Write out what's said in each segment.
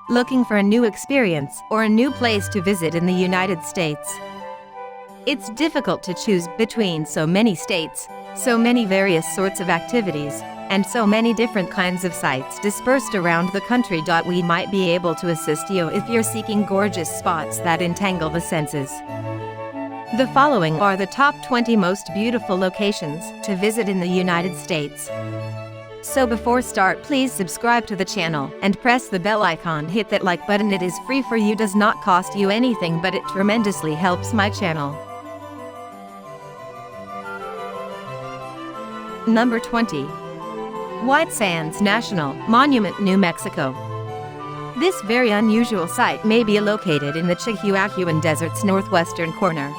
Looking for a new experience or a new place to visit in the United States? It's difficult to choose between so many states, so many various sorts of activities, and so many different kinds of sites dispersed around the country. We might be able to assist you if you're seeking gorgeous spots that entangle the senses. The following are the top 20 most beautiful locations to visit in the United States. So before start, please subscribe to the channel and press the bell icon. Hit that like button. It is free for you, does not cost you anything, but it tremendously helps my channel. Number 20. White Sands National Monument, New Mexico. This very unusual site may be located in the Chihuahuan Desert's northwestern corner.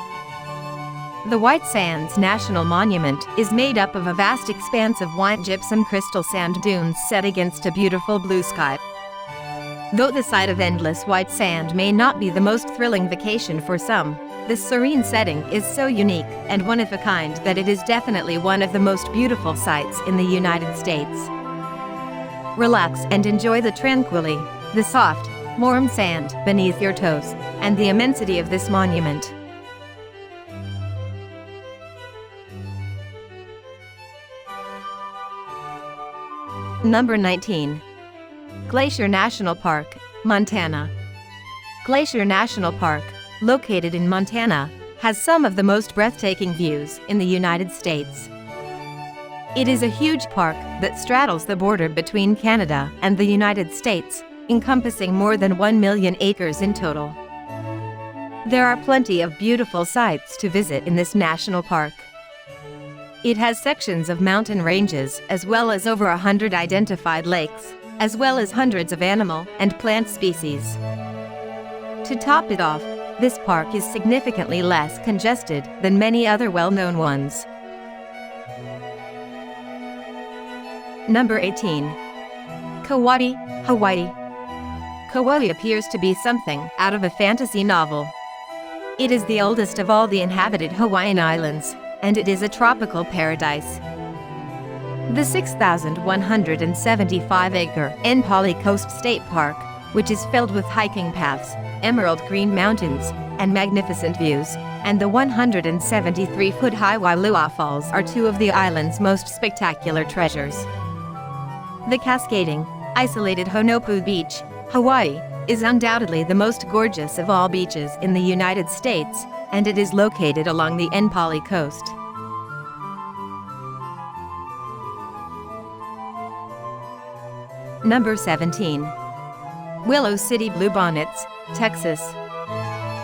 The White Sands National Monument is made up of a vast expanse of white gypsum crystal sand dunes set against a beautiful blue sky. Though the sight of endless white sand may not be the most thrilling vacation for some, this serene setting is so unique and one of a kind that it is definitely one of the most beautiful sights in the United States. Relax and enjoy the tranquility, the soft, warm sand beneath your toes, and the immensity of this monument. Number 19. Glacier National Park, Montana. Glacier National Park, located in Montana, has some of the most breathtaking views in the United States. It is a huge park that straddles the border between Canada and the United States, encompassing more than 1 million acres in total. There are plenty of beautiful sights to visit in this national park. It has sections of mountain ranges as well as over 100 identified lakes, as well as hundreds of animal and plant species. To top it off, this park is significantly less congested than many other well-known ones. Number 18. Kauai, Hawaii. Kauai appears to be something out of a fantasy novel. It is the oldest of all the inhabited Hawaiian islands, and it is a tropical paradise. The 6,175-acre Entangle Coast State Park, which is filled with hiking paths, emerald green mountains, and magnificent views, and the 173-foot-high Wailua Falls are two of the island's most spectacular treasures. The cascading, isolated Honopu Beach, Hawaii, is undoubtedly the most gorgeous of all beaches in the United States, and it is located along the Entangle coast. Number 17. Willow City Bluebonnets, Texas.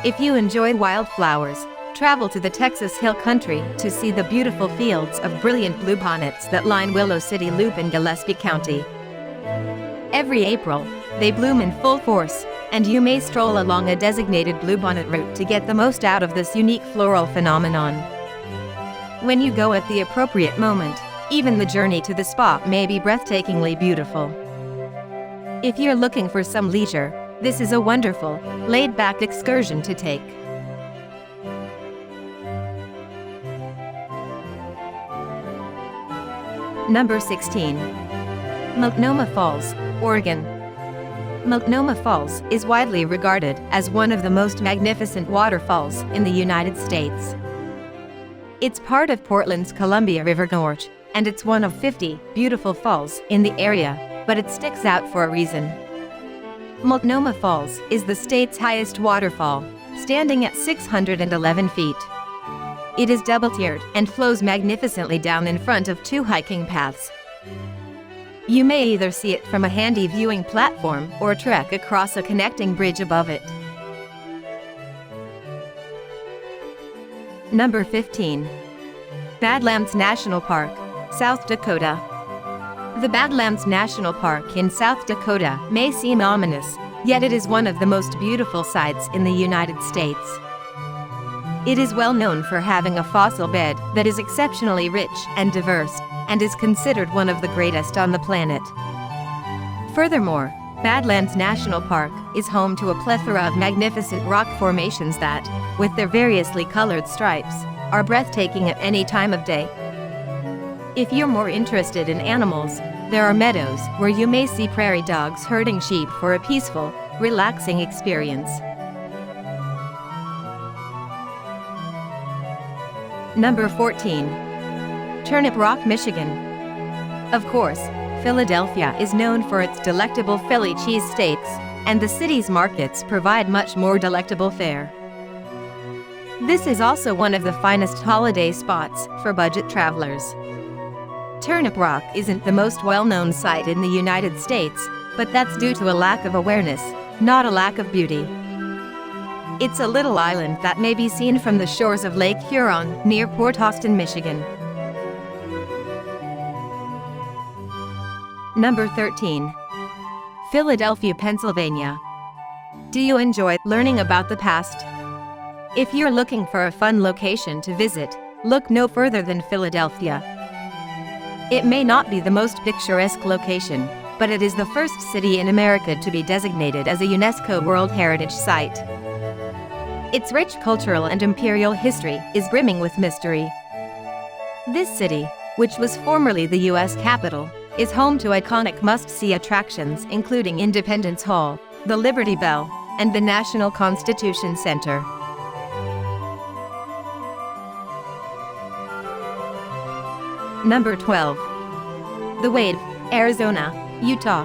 If you enjoy wildflowers, travel to the Texas Hill Country to see the beautiful fields of brilliant bluebonnets that line Willow City Loop in Gillespie County. Every April, they bloom in full force, and you may stroll along a designated bluebonnet route to get the most out of this unique floral phenomenon. When you go at the appropriate moment, even the journey to the spot may be breathtakingly beautiful. If you're looking for some leisure, this is a wonderful, laid-back excursion to take. Number 16. Multnomah Falls, Oregon. Multnomah Falls is widely regarded as one of the most magnificent waterfalls in the United States. It's part of Portland's Columbia River Gorge, and it's one of 50 beautiful falls in the area, but it sticks out for a reason. Multnomah Falls is the state's highest waterfall, standing at 611 feet. It is double-tiered and flows magnificently down in front of two hiking paths. You may either see it from a handy viewing platform or trek across a connecting bridge above it. Number 15. Badlands National Park, South Dakota. The Badlands National Park in South Dakota may seem ominous, yet it is one of the most beautiful sites in the United States. It is well known for having a fossil bed that is exceptionally rich and diverse, and is considered one of the greatest on the planet. Furthermore, Badlands National Park is home to a plethora of magnificent rock formations that, with their variously colored stripes, are breathtaking at any time of day. If you're more interested in animals, there are meadows where you may see prairie dogs herding sheep for a peaceful, relaxing experience. Number 14. Turnip Rock, Michigan. Of course, Philadelphia is known for its delectable Philly cheesesteaks, and the city's markets provide much more delectable fare. This is also one of the finest holiday spots for budget travelers. Turnip Rock isn't the most well-known site in the United States, but that's due to a lack of awareness, not a lack of beauty. It's a little island that may be seen from the shores of Lake Huron near Port Austin, Michigan. Number 13. Philadelphia, Pennsylvania. Do you enjoy learning about the past? If you're looking for a fun location to visit, look no further than Philadelphia. It may not be the most picturesque location, but it is the first city in America to be designated as a UNESCO World Heritage Site. Its rich cultural and imperial history is brimming with mystery. This city, which was formerly the U.S. capital, is home to iconic must-see attractions including Independence Hall, the Liberty Bell, and the National Constitution Center. Number 12. The Wave, Arizona, Utah.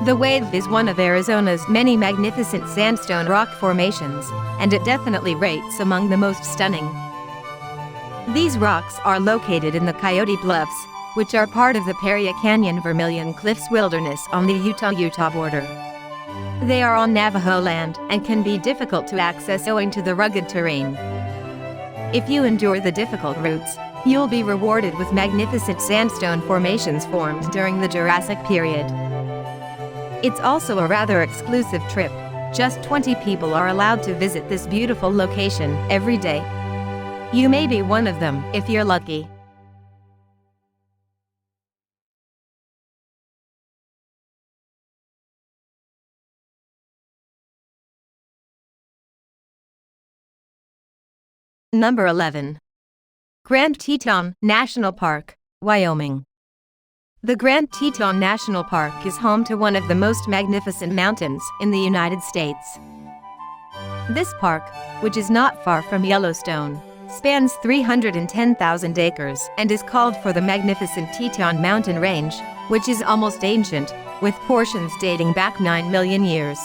The Wave is one of Arizona's many magnificent sandstone rock formations, and it definitely rates among the most stunning. These rocks are located in the Coyote Bluffs, which are part of the Paria Canyon-Vermilion Cliffs Wilderness on the Utah border. They are on Navajo land and can be difficult to access owing to the rugged terrain. If you endure the difficult routes, you'll be rewarded with magnificent sandstone formations formed during the Jurassic period. It's also a rather exclusive trip. Just 20 people are allowed to visit this beautiful location every day. You may be one of them if you're lucky. Number 11. Grand Teton National Park, Wyoming. The Grand Teton National Park is home to one of the most magnificent mountains in the United States. This park, which is not far from Yellowstone, spans 310,000 acres and is called for the magnificent Teton Mountain Range, which is almost ancient, with portions dating back 9 million years.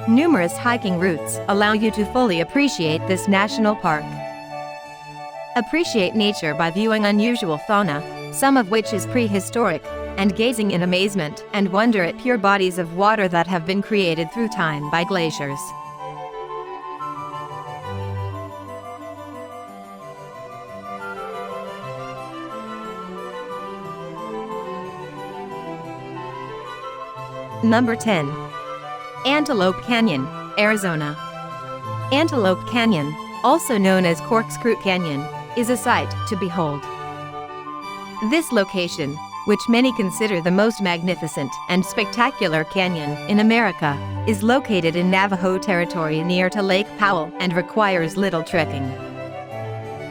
Numerous hiking routes allow you to fully appreciate this national park. Appreciate nature by viewing unusual fauna, some of which is prehistoric, and gazing in amazement and wonder at pure bodies of water that have been created through time by glaciers. Number 10. Antelope Canyon, Arizona. Antelope Canyon, also known as Corkscrew Canyon, is a sight to behold. This location, which many consider the most magnificent and spectacular canyon in America, is located in Navajo territory near to Lake Powell and requires little trekking.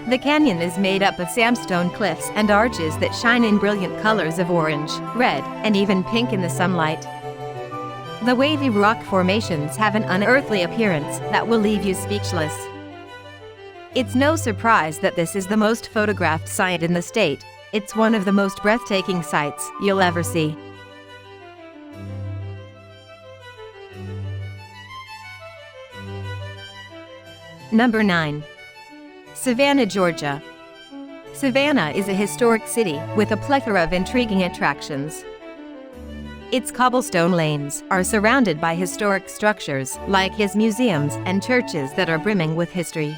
The canyon is made up of sandstone cliffs and arches that shine in brilliant colors of orange, red, and even pink in the sunlight. The wavy rock formations have an unearthly appearance that will leave you speechless. It's no surprise that this is the most photographed site in the state. It's one of the most breathtaking sights you'll ever see. Number 9. Savannah, Georgia. Savannah is a historic city with a plethora of intriguing attractions. Its cobblestone lanes are surrounded by historic structures like his museums and churches that are brimming with history.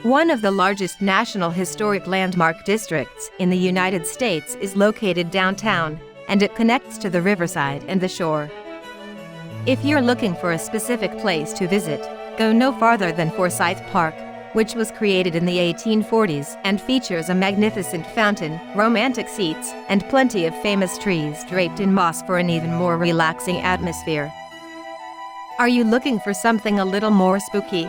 One of the largest national historic landmark districts in the United States is located downtown, and it connects to the riverside and the shore. If you're looking for a specific place to visit, go no farther than Forsyth Park, which was created in the 1840s and features a magnificent fountain, romantic seats, and plenty of famous trees draped in moss for an even more relaxing atmosphere. Are you looking for something a little more spooky?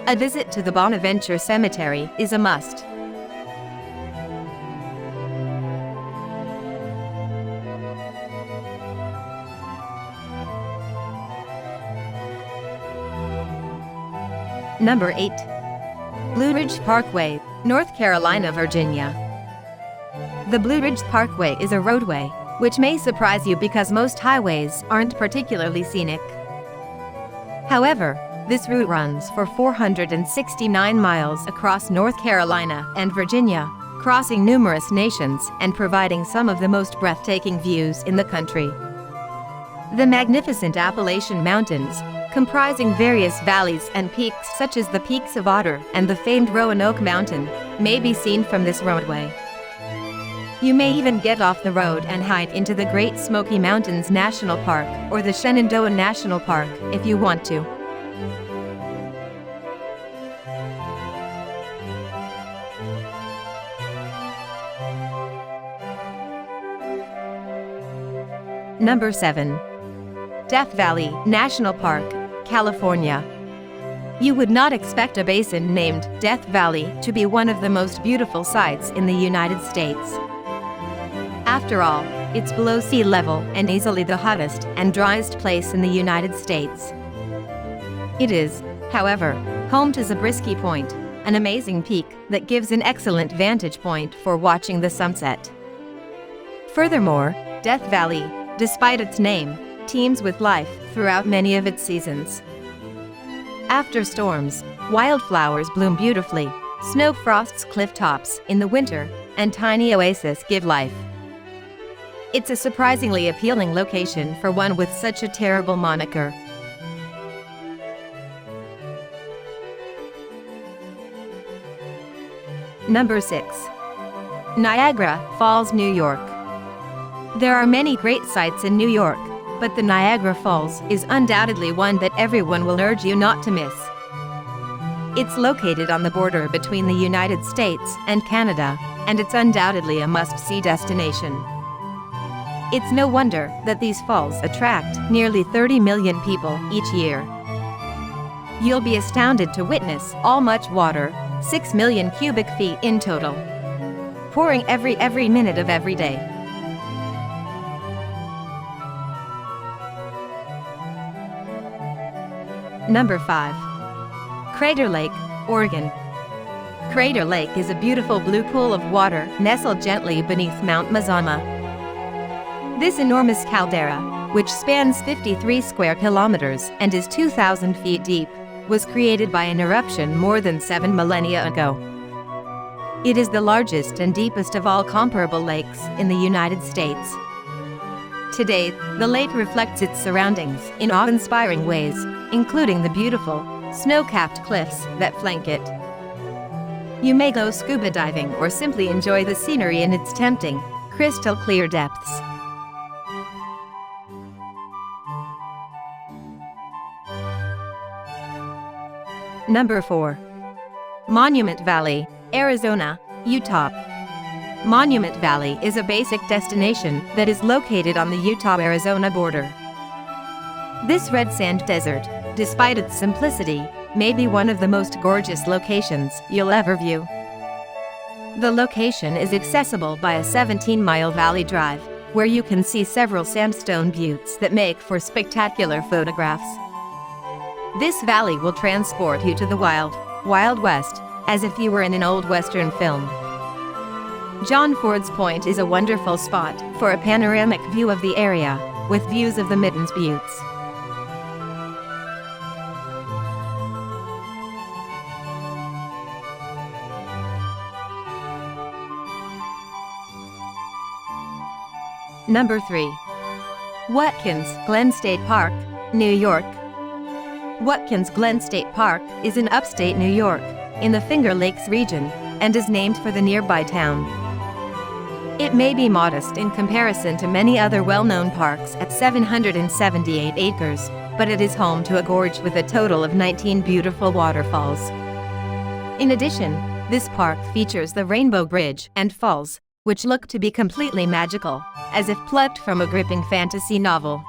A visit to the Bonaventure Cemetery is a must. Number 8. Blue Ridge Parkway, North Carolina, Virginia. The Blue Ridge Parkway is a roadway, which may surprise you because most highways aren't particularly scenic. However, this route runs for 469 miles across North Carolina and Virginia, crossing numerous nations and providing some of the most breathtaking views in the country. The magnificent Appalachian Mountains, comprising various valleys and peaks such as the Peaks of Otter and the famed Roanoke Mountain, may be seen from this roadway. You may even get off the road and hike into the Great Smoky Mountains National Park or the Shenandoah National Park if you want to. Number 7. Death Valley National Park, California. You would not expect a basin named Death Valley to be one of the most beautiful sights in the United States. After all, it's below sea level and easily the hottest and driest place in the United States. It is, however, home to Zabriskie Point, an amazing peak that gives an excellent vantage point for watching the sunset. Furthermore, Death Valley, despite its name, teems with life throughout many of its seasons. After storms, wildflowers bloom beautifully, snow frosts cliff tops in the winter, and tiny oases give life. It's a surprisingly appealing location for one with such a terrible moniker. Number 6. Niagara Falls, New York. There are many great sights in New York, but the Niagara Falls is undoubtedly one that everyone will urge you not to miss. It's located on the border between the United States and Canada, and it's undoubtedly a must-see destination. It's no wonder that these falls attract nearly 30 million people each year. You'll be astounded to witness all much water, 6 million cubic feet in total, pouring every minute of every day. Number 5. Crater Lake, Oregon. Crater Lake is a beautiful blue pool of water nestled gently beneath Mount Mazama. This enormous caldera, which spans 53 square kilometers and is 2,000 feet deep, was created by an eruption more than 7 millennia ago. It is the largest and deepest of all comparable lakes in the United States. Today, the lake reflects its surroundings in awe-inspiring ways, including the beautiful, snow-capped cliffs that flank it. You may go scuba diving or simply enjoy the scenery in its tempting, crystal-clear depths. Number 4. Monument Valley, Arizona, Utah. Monument Valley is a basic destination that is located on the Utah-Arizona border. This red sand desert, despite its simplicity, may be one of the most gorgeous locations you'll ever view. The location is accessible by a 17-mile valley drive, where you can see several sandstone buttes that make for spectacular photographs. This valley will transport you to the wild, Wild West, as if you were in an old Western film. John Ford's Point is a wonderful spot for a panoramic view of the area, with views of the Middens Buttes. Number 3. Watkins Glen State Park, New York. Watkins Glen State Park is in upstate New York, in the Finger Lakes region, and is named for the nearby town. It may be modest in comparison to many other well-known parks at 778 acres, but it is home to a gorge with a total of 19 beautiful waterfalls. In addition, this park features the Rainbow Bridge and Falls, which look to be completely magical, as if plucked from a gripping fantasy novel.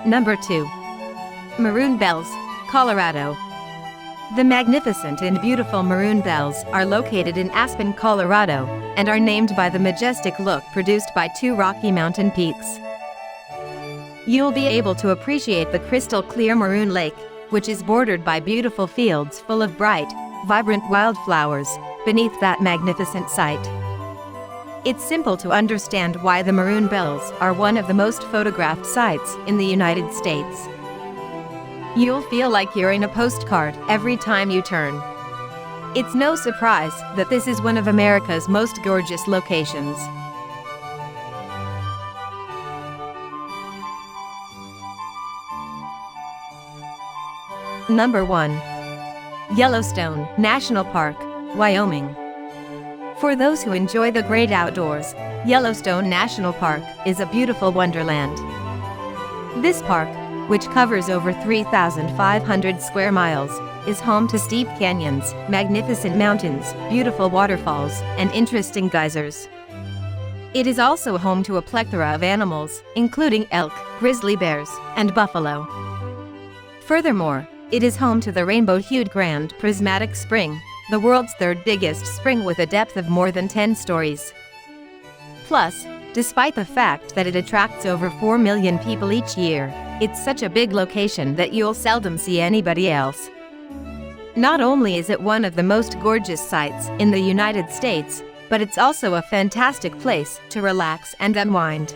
Number 2. Maroon Bells, Colorado. The magnificent and beautiful maroon bells are located in Aspen, Colorado, and are named by the majestic look produced by two Rocky Mountain peaks. You'll be able to appreciate the crystal-clear maroon lake, which is bordered by beautiful fields full of bright, vibrant wildflowers, beneath that magnificent sight. It's simple to understand why the maroon bells are one of the most photographed sites in the United States. You'll feel like you're in a postcard every time you turn. It's no surprise that this is one of America's most gorgeous locations. Number 1. Yellowstone National Park, Wyoming. For those who enjoy the great outdoors, Yellowstone National Park is a beautiful wonderland. This park, which covers over 3,500 square miles, is home to steep canyons, magnificent mountains, beautiful waterfalls, and interesting geysers. It is also home to a plethora of animals, including elk, grizzly bears, and buffalo. Furthermore, it is home to the rainbow-hued Grand Prismatic Spring, the world's third biggest spring with a depth of more than 10 stories. Plus, despite the fact that it attracts over 4 million people each year, it's such a big location that you'll seldom see anybody else. Not only is it one of the most gorgeous sites in the United States, but it's also a fantastic place to relax and unwind.